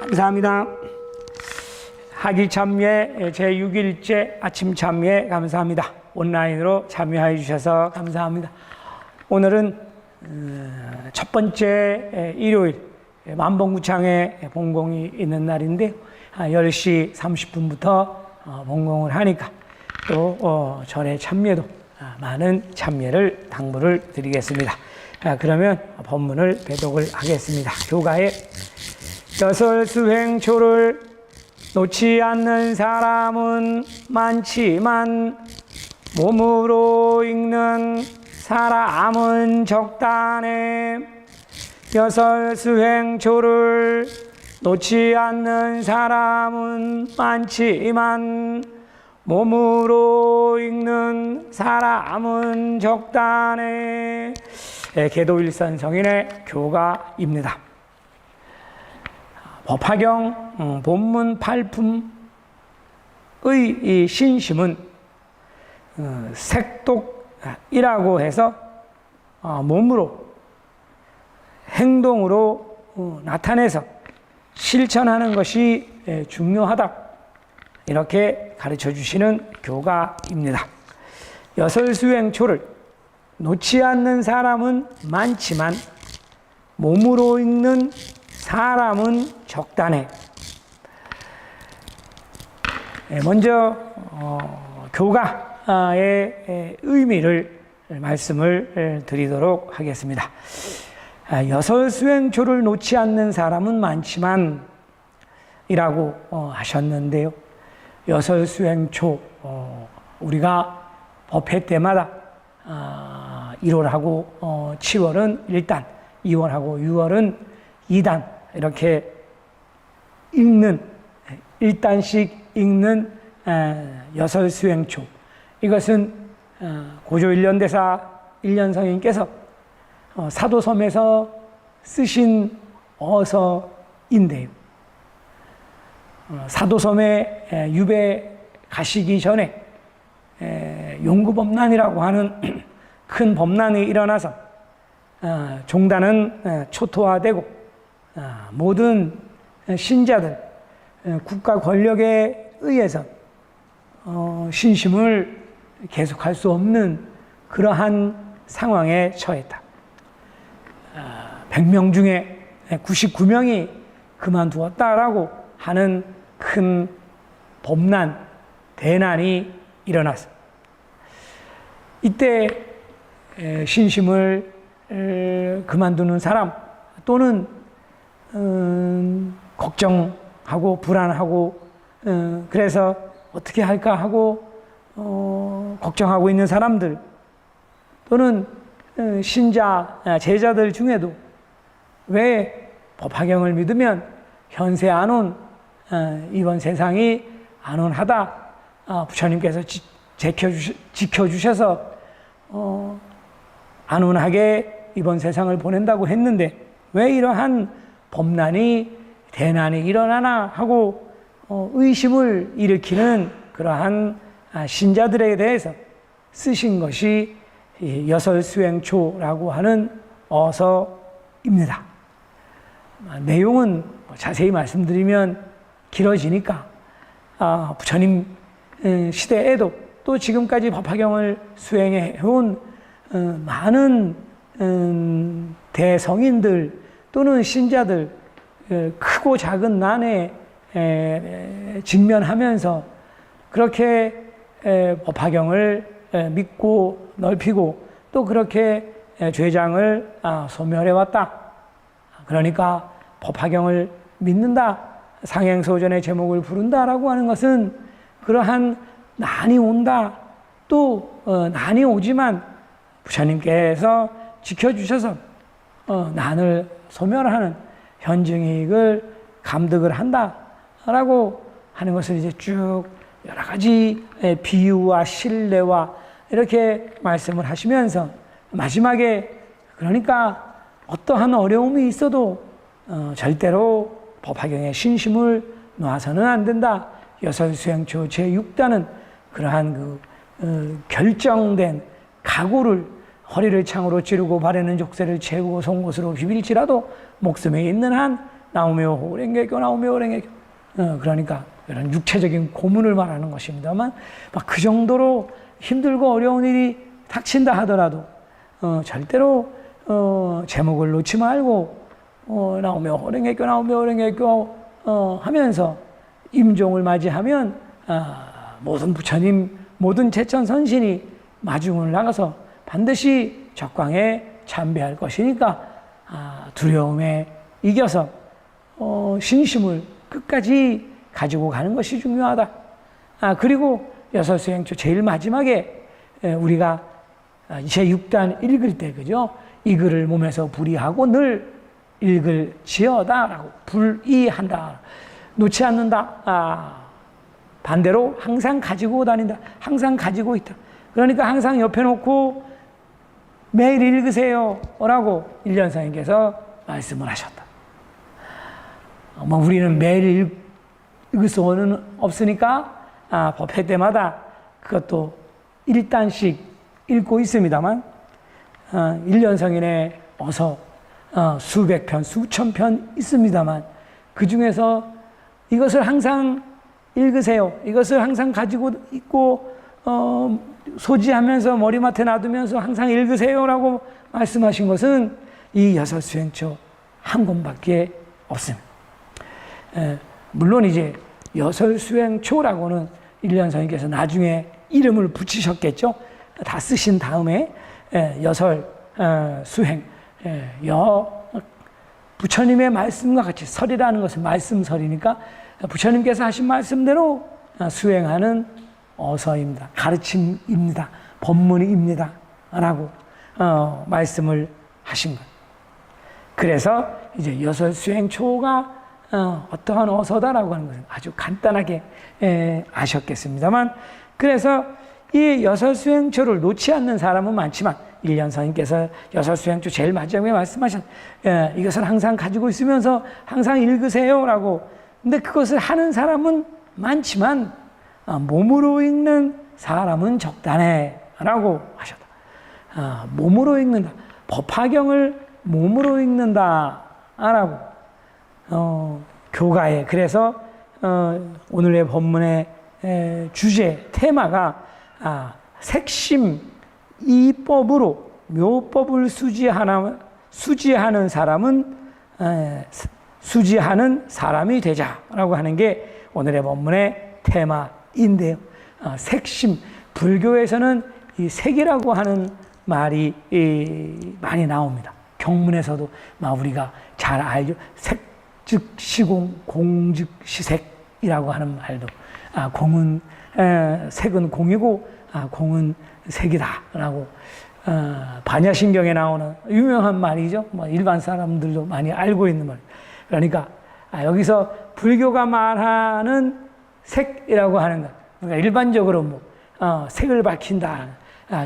감사합니다. 학위참여 제6일째 아침 참여에 감사합니다. 온라인으로 참여해 주셔서 감사합니다. 오늘은 첫 번째 일요일 만봉구창에 본공이 있는 날인데 10시 30분부터 본공을 하니까 또 절에 참여도 많은 참여를 당부를 드리겠습니다. 그러면 본문을 배독을 하겠습니다. 교가에 여설수행초를 놓지 않는 사람은 많지만 몸으로 읽는 사람은 적다네. 여설수행초를 놓지 않는 사람은 많지만 몸으로 읽는 사람은 적다네. 계도일선 성인의 교가입니다. 법화경 본문 8품의 이 신심은 색독이라고 해서 몸으로 행동으로 나타내서 실천하는 것이 중요하다, 이렇게 가르쳐 주시는 교가입니다. 여설수행초를 놓지 않는 사람은 많지만 몸으로 읽는 사람은 적다네. 먼저 교가의 의미를 말씀을 드리도록 하겠습니다. 여설수행초를 놓지 않는 사람은 많지만 이라고 하셨는데요. 여설수행초, 우리가 법회 때마다 1월하고 7월은 1단, 2월하고 6월은 2단 이렇게 읽는, 1단씩 읽는 여설수행초, 이것은 고조 일련대사 일련성인께서 사도섬에서 쓰신 어서인데요. 사도섬에 유배 가시기 전에 용구법난이라고 하는 큰 법난이 일어나서 종단은 초토화되고 모든 신자들, 국가 권력에 의해서 신심을 계속할 수 없는 그러한 상황에 처했다. 100명 중에 99명이 그만두었다라고 하는 큰 법난, 대난이 일어났어. 이때 신심을 그만두는 사람 또는 걱정하고 불안하고 그래서 어떻게 할까 하고 걱정하고 있는 사람들, 또는 신자, 제자들 중에도 왜 법화경을 믿으면 현세 안온, 이번 세상이 안온하다, 부처님께서 지켜주셔서 안온하게 이번 세상을 보낸다고 했는데 왜 이러한 법난이, 대난이 일어나나 하고 의심을 일으키는 그러한 신자들에 대해서 쓰신 것이 여설수행초라고 하는 어서입니다. 내용은 자세히 말씀드리면 길어지니까 부처님 시대에도 또 지금까지 법화경을 수행해온 많은 대성인들 또는 신자들, 크고 작은 난에 직면하면서 그렇게 법화경을 믿고 넓히고 또 그렇게 죄장을 소멸해왔다. 그러니까 법화경을 믿는다, 상행소전의 제목을 부른다라고 하는 것은 그러한 난이 온다, 또 난이 오지만 부처님께서 지켜주셔서 난을 소멸하는 현증이익을 감득을 한다라고 하는 것을 이제 쭉 여러 가지 비유와 신뢰와 이렇게 말씀을 하시면서 마지막에 그러니까 어떠한 어려움이 있어도 절대로 법화경의 신심을 놔서는 안 된다. 여설수행초 제6단은 그러한 결정된 각오를 허리를 창으로 찌르고 발에는 족쇄를 채우고 송곳으로 비빌지라도 목숨에 있는 한 나오며 호랭개교 나오며 호랭개교. 그러니까 이런 육체적인 고문을 말하는 것입니다만 막 그 정도로 힘들고 어려운 일이 닥친다 하더라도 절대로 제목을 놓지 말고 나오며 호랭개교 나오며 호랭개교 하면서 임종을 맞이하면 모든 부처님 모든 제천 선신이 마중을 나가서 반드시 적광에 참배할 것이니까 두려움에 이겨서 신심을 끝까지 가지고 가는 것이 중요하다. 그리고 여설수행초 제일 마지막에 우리가 제6단 읽을 때 그죠? 이 글을 몸에서 불이하고 늘 읽을지어다라고 불이한다. 놓지 않는다. 반대로 항상 가지고 다닌다. 항상 가지고 있다. 그러니까 항상 옆에 놓고 매일 읽으세요 라고 일련사님께서 말씀을 하셨다. 우리는 매일 읽을 수는 없으니까 법회 때마다 그것도 1단씩 읽고 있습니다만 일련성인에 어서 수백 편, 수천 편 있습니다만 그 중에서 이것을 항상 읽으세요. 이것을 항상 가지고 있고 소지하면서 머리맡에 놔두면서 항상 읽으세요라고 말씀하신 것은 이 여설수행초 한 권밖에 없습니다. 물론 이제 여설수행초라고는 일련선님께서 나중에 이름을 붙이셨겠죠. 다 쓰신 다음에 여설수행 부처님의 말씀과 같이 설이라는 것은 말씀설이니까 부처님께서 하신 말씀대로 수행하는 어서입니다. 가르침입니다. 법문입니다. 라고 말씀을 하신 것. 그래서 이제 여설수행초가 어떠한 어서다라고 하는 것은 아주 간단하게 아셨겠습니다만 그래서 이 여설수행초를 놓지 않는 사람은 많지만 일련선님께서 여설수행초 제일 마지막에 말씀하신 이것을 항상 가지고 있으면서 항상 읽으세요라고. 근데 그것을 하는 사람은 많지만 몸으로 읽는 사람은 적다네라고 하셨다. 몸으로 읽는다. 법화경을 몸으로 읽는다라고. 교가에 그래서 오늘의 법문의 주제 테마가 색심 이법으로 묘법을 수지하는 사람은 수지하는 사람이 되자라고 하는 게 오늘의 법문의 테마인데요. 색심 불교에서는 이 색이라고 하는 말이 많이 나옵니다. 경문에서도 우리가 잘 알죠. 색 즉 시공, 공 즉 시색이라고 하는 말도 공은 색은 공이고 공은 색이다라고 반야신경에 나오는 유명한 말이죠. 일반 사람들도 많이 알고 있는 말. 그러니까 여기서 불교가 말하는 색이라고 하는 것, 그러니까 일반적으로 색을 밝힌다,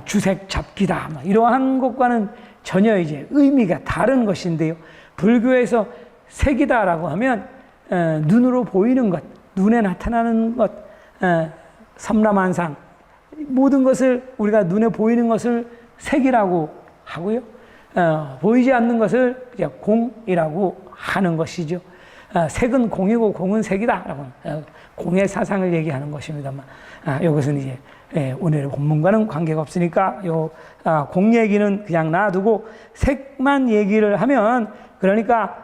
주색 잡기다, 이러한 것과는 전혀 이제 의미가 다른 것인데요. 불교에서 색이다라고 하면 눈으로 보이는 것, 눈에 나타나는 것, 삼라만상 모든 것을 우리가 눈에 보이는 것을 색이라고 하고요. 보이지 않는 것을 이제 공이라고 하는 것이죠. 색은 공이고 공은 색이다라고 공의 사상을 얘기하는 것입니다만 이것은 이제 오늘의 본문과는 관계가 없으니까 공 얘기는 그냥 놔두고 색만 얘기를 하면 그러니까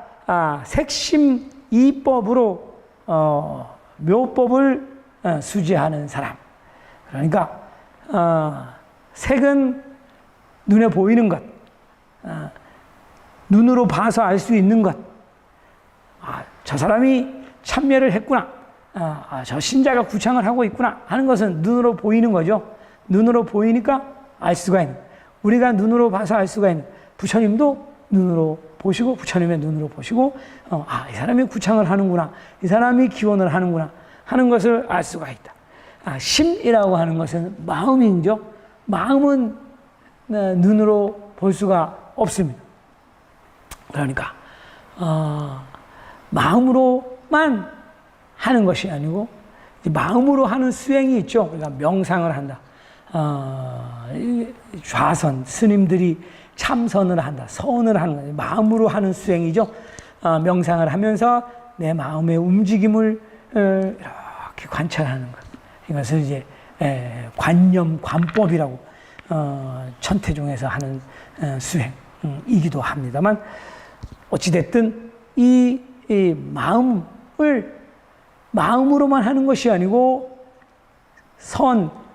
색심 이법으로 묘법을 수지하는 사람. 그러니까 색은 눈에 보이는 것, 눈으로 봐서 알 수 있는 것. 저 사람이 참여를 했구나. 저 신자가 구창을 하고 있구나 하는 것은 눈으로 보이는 거죠. 눈으로 보이니까 알 수가 있는. 우리가 눈으로 봐서 알 수가 있는. 부처님도 눈으로 보시고 부처님의 눈으로 보시고 이 사람이 구창을 하는구나. 이 사람이 기원을 하는구나 하는 것을 알 수가 있다. 심이라고 하는 것은 마음이죠. 마음은 눈으로 볼 수가 없습니다. 그러니까 마음으로만 하는 것이 아니고 마음으로 하는 수행이 있죠. 우리가 명상을 한다. 좌선 스님들이 참선을 한다. 선을 하는 거예요. 마음으로 하는 수행이죠. 명상을 하면서 내 마음의 움직임을 이렇게 관찰하는 것. 이것을 이제 관념, 관법이라고 천태종에서 하는 수행이기도 합니다만, 어찌됐든 이 마음으로만 하는 것이 아니고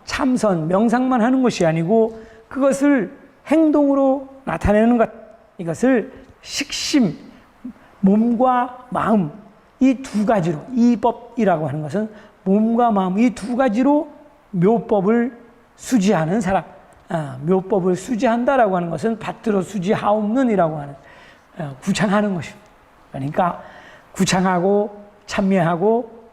참선, 명상만 하는 것이 아니고 그것을 행동으로 나타내는 것, 이것을 식심, 몸과 마음, 이 두 가지로, 이법이라고 하는 것은 몸과 마음 이 두 가지로 묘법을 수지하는 사람, 묘법을 수지한다라고 하는 것은 받들어 수지하옵는이라고 하는, 구창하는 것입니다. 그러니까 구창하고 참여하고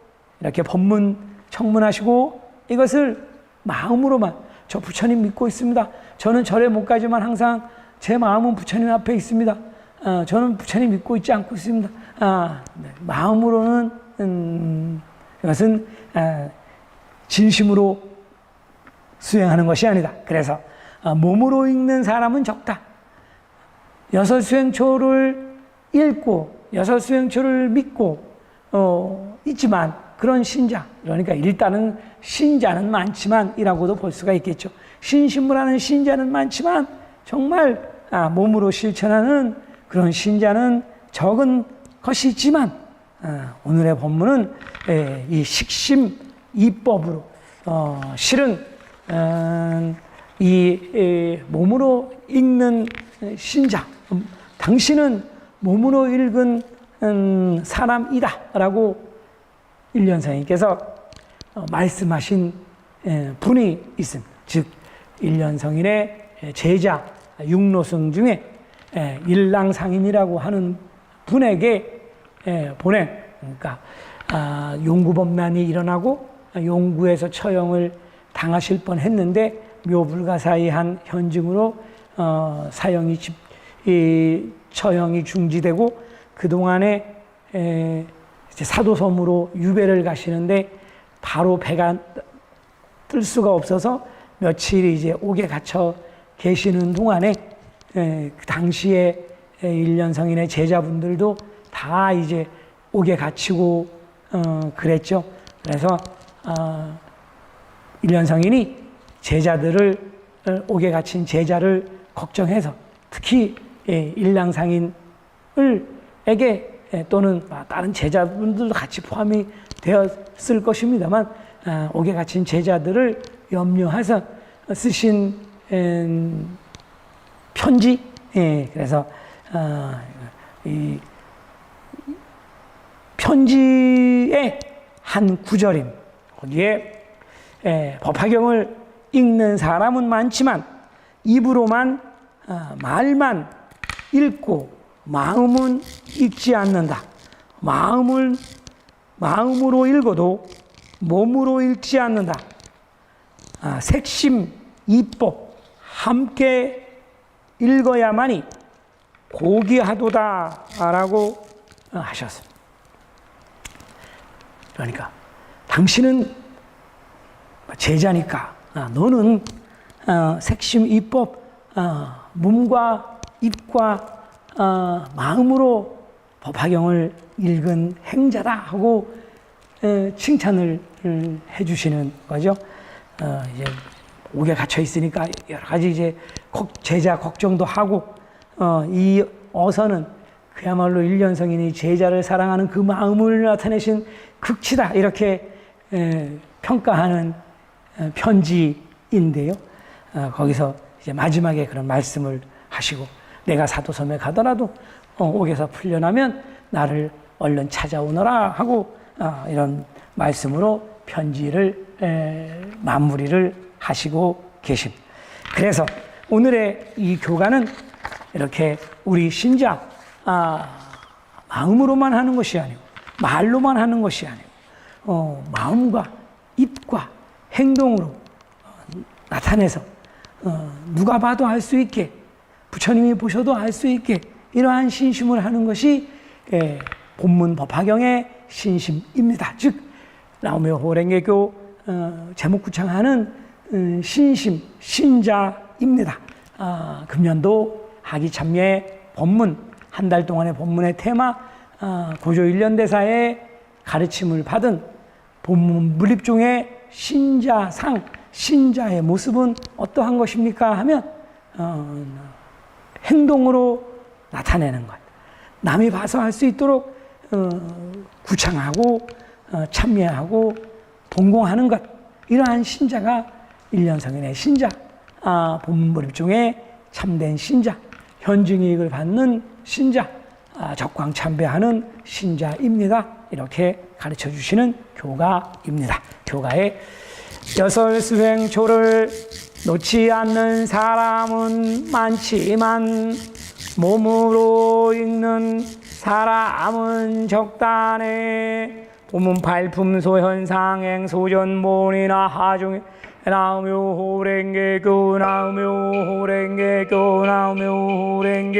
이렇게 법문 청문하시고 이것을 마음으로만, 저 부처님 믿고 있습니다. 저는 절에 못 가지만 항상 제 마음은 부처님 앞에 있습니다. 저는 부처님 믿고 있지 않고 있습니다. 마음으로는 이것은 진심으로 수행하는 것이 아니다. 그래서 몸으로 읽는 사람은 적다. 여섯 수행초를 읽고 여섯 수행초를 믿고 있지만 그런 신자, 그러니까 일단은 신자는 많지만이라고도 볼 수가 있겠죠. 신심무라는 신자는 많지만 정말 몸으로 실천하는 그런 신자는 적은 것이 있지만, 오늘의 본문은 이 식심 이법으로 실은 이 몸으로 읽는 신자, 당신은 몸으로 읽은 사람이다라고 일련성인께서 말씀하신 분이 있습니다. 즉 일련성인의 제자 육로승 중에 일랑상인이라고 하는 분에게 보낸, 그러니까 용구범난이 일어나고 용구에서 처형을 당하실 뻔했는데 묘불가사의한 현증으로 처형이 중지되고 그 동안에 사도섬으로 유배를 가시는데 바로 배가 뜰 수가 없어서 며칠 이제 옥에 갇혀 계시는 동안에 그 당시에 일련성인의 제자분들도 다 이제 옥에 갇히고 그랬죠. 그래서 일련성인이 제자들을, 옥에 갇힌 제자를 걱정해서 특히 일랑상인에게 또는 다른 제자분들도 같이 포함이 되었을 것입니다만 옥에 갇힌 제자들을 염려해서 쓰신 편지, 그래서 이 편지의 한 구절임. 거기에 법화경을 읽는 사람은 많지만 입으로만 말만 읽고 마음은 읽지 않는다. 마음으로 읽어도 몸으로 읽지 않는다. 색심, 이법 함께 읽어야만이 고귀하도다라고 하셨습니다. 그러니까 당신은 제자니까 너는 색심, 이법 몸과 입과 마음으로 법화경을 읽은 행자다 하고 칭찬을 해주시는 거죠. 이제 옥에 갇혀 있으니까 여러 가지 이제 제자 걱정도 하고 이 어선은 그야말로 일련성인이 제자를 사랑하는 그 마음을 나타내신 극치다 이렇게 평가하는 편지인데요. 거기서 이제 마지막에 그런 말씀을 하시고 내가 사도섬에 가더라도 옥에서 풀려나면 나를 얼른 찾아오너라 하고 이런 말씀으로 편지를 마무리를 하시고 계십니다. 그래서 오늘의 이 교가는 이렇게 우리 신자 마음으로만 하는 것이 아니고 말로만 하는 것이 아니고 마음과 입과 행동으로 나타내서 누가 봐도 알 수 있게 부처님이 보셔도 알 수 있게 이러한 신심을 하는 것이 본문 법화경의 신심입니다. 즉 라오미오 호랭개교 제목구창하는 신심, 신자입니다. 금년도 하기참여의 법문, 한 달 동안의 법문의 테마 고조 일련대사의 가르침을 받은 본문 물립종의 신자상, 신자의 모습은 어떠한 것입니까? 하면 행동으로 나타내는 것, 남이 봐서 할 수 있도록 구창하고 참여하고 동공하는 것, 이러한 신자가 일련성인의 신자, 본문 물립종의 참된 신자, 현증이익을 받는 신자, 적광참배하는 신자입니다. 이렇게 가르쳐 주시는 교가입니다. 교가의 여설수행초를 놓지 않는 사람은 많지만 몸으로 읽는 사람은 적다네. 보문 발품소 현상행 소전본이나 하중에 나오며 호랭개교 나오며 호랭개교 나오며 호랭개